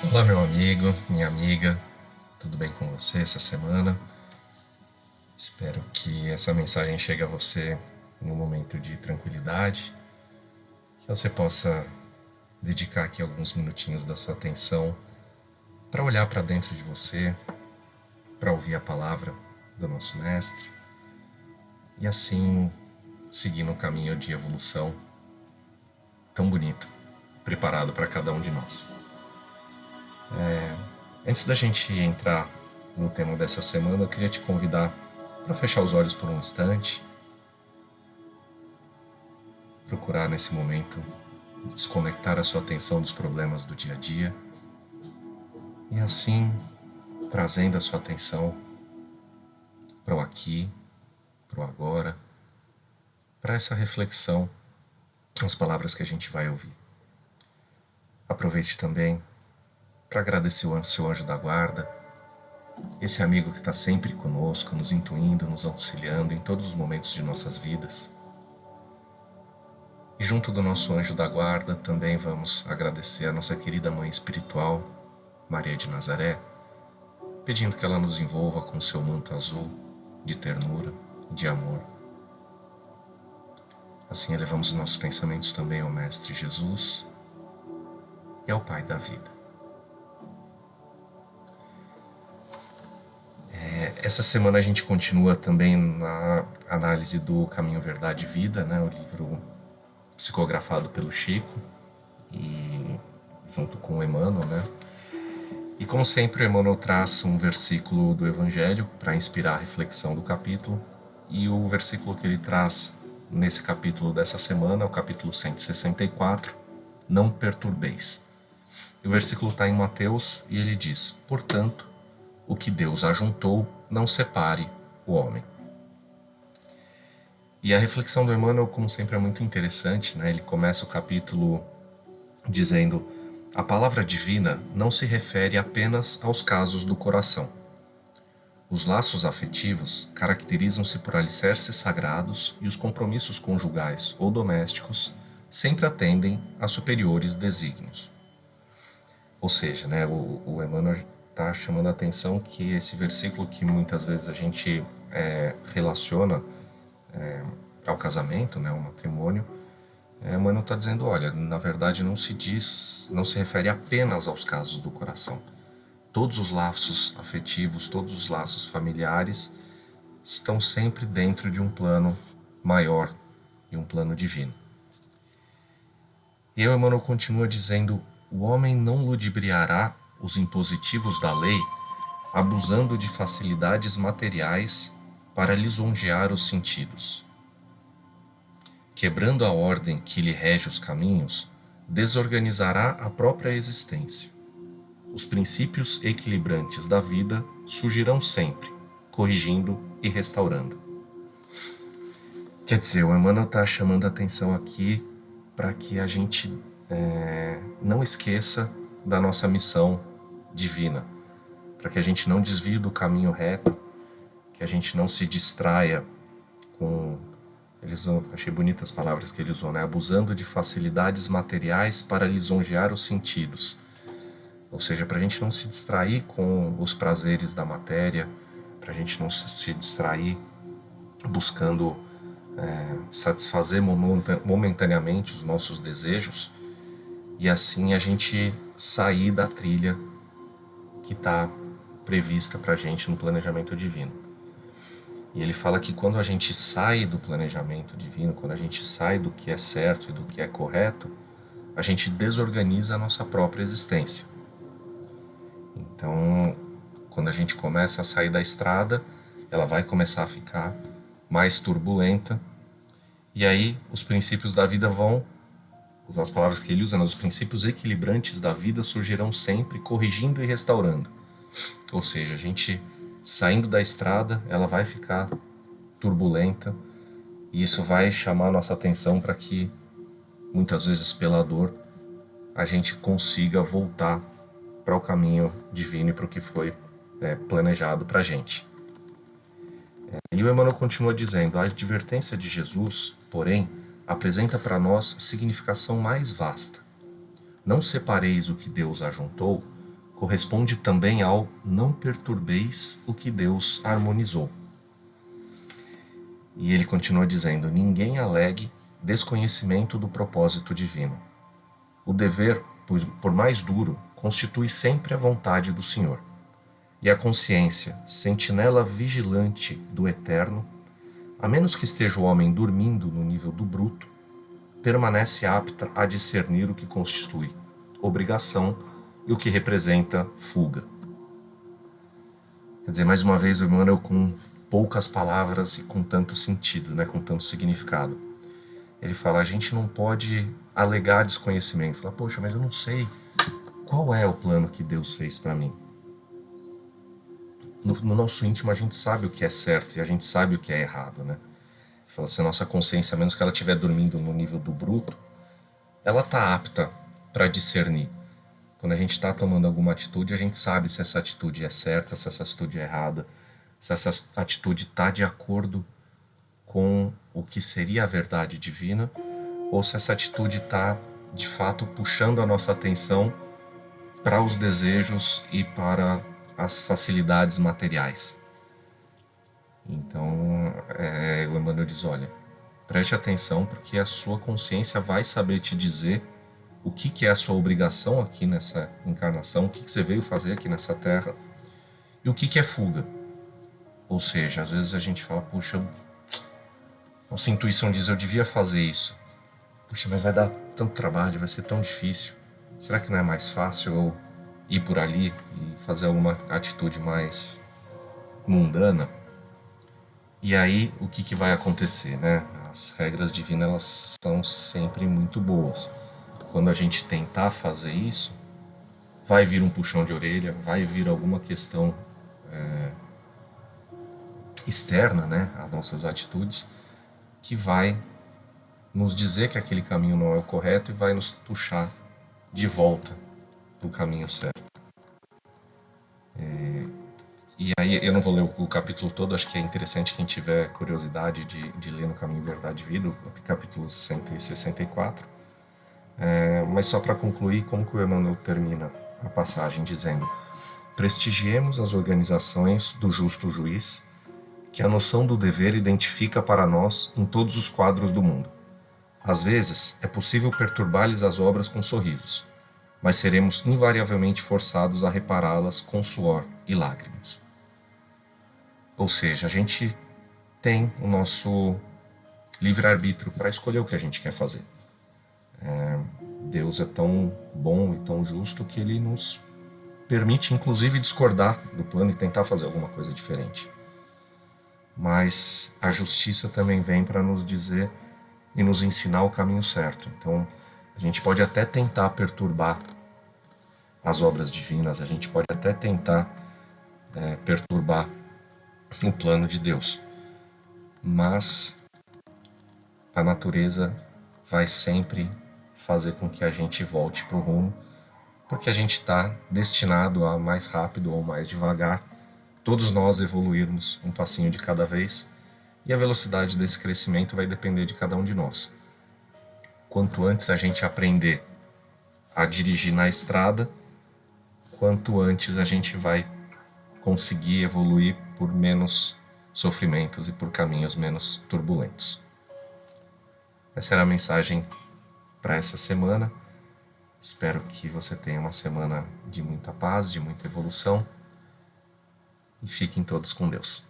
Olá, meu amigo, minha amiga, tudo bem com você essa semana? Espero que essa mensagem chegue a você em um momento de tranquilidade, que você possa dedicar aqui alguns minutinhos da sua atenção para olhar para dentro de você, para ouvir a palavra do nosso Mestre e assim seguir no caminho de evolução tão bonito, preparado para cada um de nós. Antes da gente entrar no tema dessa semana, eu queria te convidar para fechar os olhos por um instante, procurar nesse momento desconectar a sua atenção dos problemas do dia a dia e assim trazendo a sua atenção para o aqui, para o agora, para essa reflexão, as palavras que a gente vai ouvir. Aproveite também para agradecer o seu anjo da guarda, esse amigo que está sempre conosco, nos intuindo, nos auxiliando em todos os momentos de nossas vidas. E junto do nosso anjo da guarda também vamos agradecer a nossa querida mãe espiritual, Maria de Nazaré, pedindo que ela nos envolva com seu manto azul de ternura e de amor. Assim elevamos os nossos pensamentos também ao Mestre Jesus e ao Pai da vida. Essa semana a gente continua também na análise do Caminho, Verdade e Vida, né, o livro psicografado pelo Chico e junto com o Emmanuel, né? E como sempre, o Emmanuel traz um versículo do Evangelho para inspirar a reflexão do capítulo, e o versículo que ele traz nesse capítulo dessa semana é o capítulo 164, não perturbeis. E o versículo está em Mateus e ele diz: portanto, o que Deus ajuntou, não separe o homem. E a reflexão do Emmanuel, como sempre, é muito interessante, né? Ele começa o capítulo dizendo: a palavra divina não se refere apenas aos casos do coração. Os laços afetivos caracterizam-se por alicerces sagrados e os compromissos conjugais ou domésticos sempre atendem a superiores desígnios. Ou seja, né, o Emmanuel está chamando a atenção que esse versículo que muitas vezes a gente relaciona ao casamento, né, ao matrimônio, Emmanuel está dizendo, olha, na verdade não se refere apenas aos casos do coração. Todos os laços afetivos, todos os laços familiares estão sempre dentro de um plano maior, de um plano divino. E aí o Emmanuel continua dizendo: o homem não ludibriará os impositivos da lei, abusando de facilidades materiais para lisonjear os sentidos. Quebrando a ordem que lhe rege os caminhos, desorganizará a própria existência. Os princípios equilibrantes da vida surgirão sempre, corrigindo e restaurando. Quer dizer, o Emmanuel está chamando a atenção aqui para que a gente não esqueça da nossa missão divina, para que a gente não desvie do caminho reto, que a gente não se distraia com... achei bonitas as palavras que ele usou, né? Abusando de facilidades materiais para lisonjear os sentidos. Ou seja, para a gente não se distrair com os prazeres da matéria, para a gente não se distrair buscando satisfazer momentaneamente os nossos desejos, e assim a gente sair da trilha que está prevista para a gente no planejamento divino. E ele fala que quando a gente sai do planejamento divino, quando a gente sai do que é certo e do que é correto, a gente desorganiza a nossa própria existência. Então, quando a gente começa a sair da estrada, ela vai começar a ficar mais turbulenta, e aí os princípios da vida vão, as palavras que ele usa, os princípios equilibrantes da vida surgirão sempre, corrigindo e restaurando. Ou seja, a gente saindo da estrada, ela vai ficar turbulenta, e isso vai chamar a nossa atenção para que, muitas vezes pela dor, a gente consiga voltar para o caminho divino e para o que foi planejado para a gente. E o Emmanuel continua dizendo: a advertência de Jesus, porém, apresenta para nós significação mais vasta. Não separeis o que Deus ajuntou, corresponde também ao não perturbeis o que Deus harmonizou. E ele continua dizendo: ninguém alegue desconhecimento do propósito divino. O dever, por mais duro, constitui sempre a vontade do Senhor. E a consciência, sentinela vigilante do eterno, a menos que esteja o homem dormindo no nível do bruto, permanece apta a discernir o que constitui obrigação e o que representa fuga. Quer dizer, mais uma vez, o Emmanuel com poucas palavras e com tanto sentido, né, com tanto significado. Ele fala, a gente não pode alegar desconhecimento. Fala, poxa, mas eu não sei qual é o plano que Deus fez para mim. No nosso íntimo a gente sabe o que é certo e a gente sabe o que é errado, né? Fala, se a nossa consciência, a menos que ela estiver dormindo no nível do bruto, ela está apta para discernir. Quando a gente está tomando alguma atitude, a gente sabe se essa atitude é certa, se essa atitude é errada, se essa atitude está de acordo com o que seria a verdade divina, ou se essa atitude está, de fato, puxando a nossa atenção para os desejos e para as facilidades materiais. Então, o Emmanuel diz, olha, preste atenção porque a sua consciência vai saber te dizer o que é a sua obrigação aqui nessa encarnação, o que você veio fazer aqui nessa terra e o que é fuga. Ou seja, às vezes a gente fala, puxa, nossa intuição diz, eu devia fazer isso. Puxa, mas vai dar tanto trabalho, vai ser tão difícil. Será que não é mais fácil eu ir por ali e fazer alguma atitude mais mundana? E aí, o que vai acontecer, né? As regras divinas, elas são sempre muito boas. Quando a gente tentar fazer isso, vai vir um puxão de orelha, vai vir alguma questão externa, né, a nossas atitudes, que vai nos dizer que aquele caminho não é o correto e vai nos puxar de volta para o caminho certo. E aí eu não vou ler o capítulo todo, acho que é interessante quem tiver curiosidade de ler no Caminho Verdade e Vida, o capítulo 164. Mas só para concluir, como que o Emmanuel termina a passagem dizendo: prestigiemos as organizações do justo juiz, que a noção do dever identifica para nós em todos os quadros do mundo. Às vezes, é possível perturbar-lhes as obras com sorrisos, mas seremos invariavelmente forçados a repará-las com suor e lágrimas. Ou seja, a gente tem o nosso livre-arbítrio para escolher o que a gente quer fazer. Deus é tão bom e tão justo que Ele nos permite, inclusive, discordar do plano e tentar fazer alguma coisa diferente. Mas a justiça também vem para nos dizer e nos ensinar o caminho certo. Então, a gente pode até tentar perturbar as obras divinas, a gente pode até tentar perturbar o plano de Deus. Mas a natureza vai sempre fazer com que a gente volte para o rumo, porque a gente está destinado a mais rápido ou mais devagar, todos nós evoluirmos um passinho de cada vez, e a velocidade desse crescimento vai depender de cada um de nós. Quanto antes a gente aprender a dirigir na estrada, quanto antes a gente vai conseguir evoluir por menos sofrimentos e por caminhos menos turbulentos. Essa era a mensagem para essa semana. Espero que você tenha uma semana de muita paz, de muita evolução, e fiquem todos com Deus.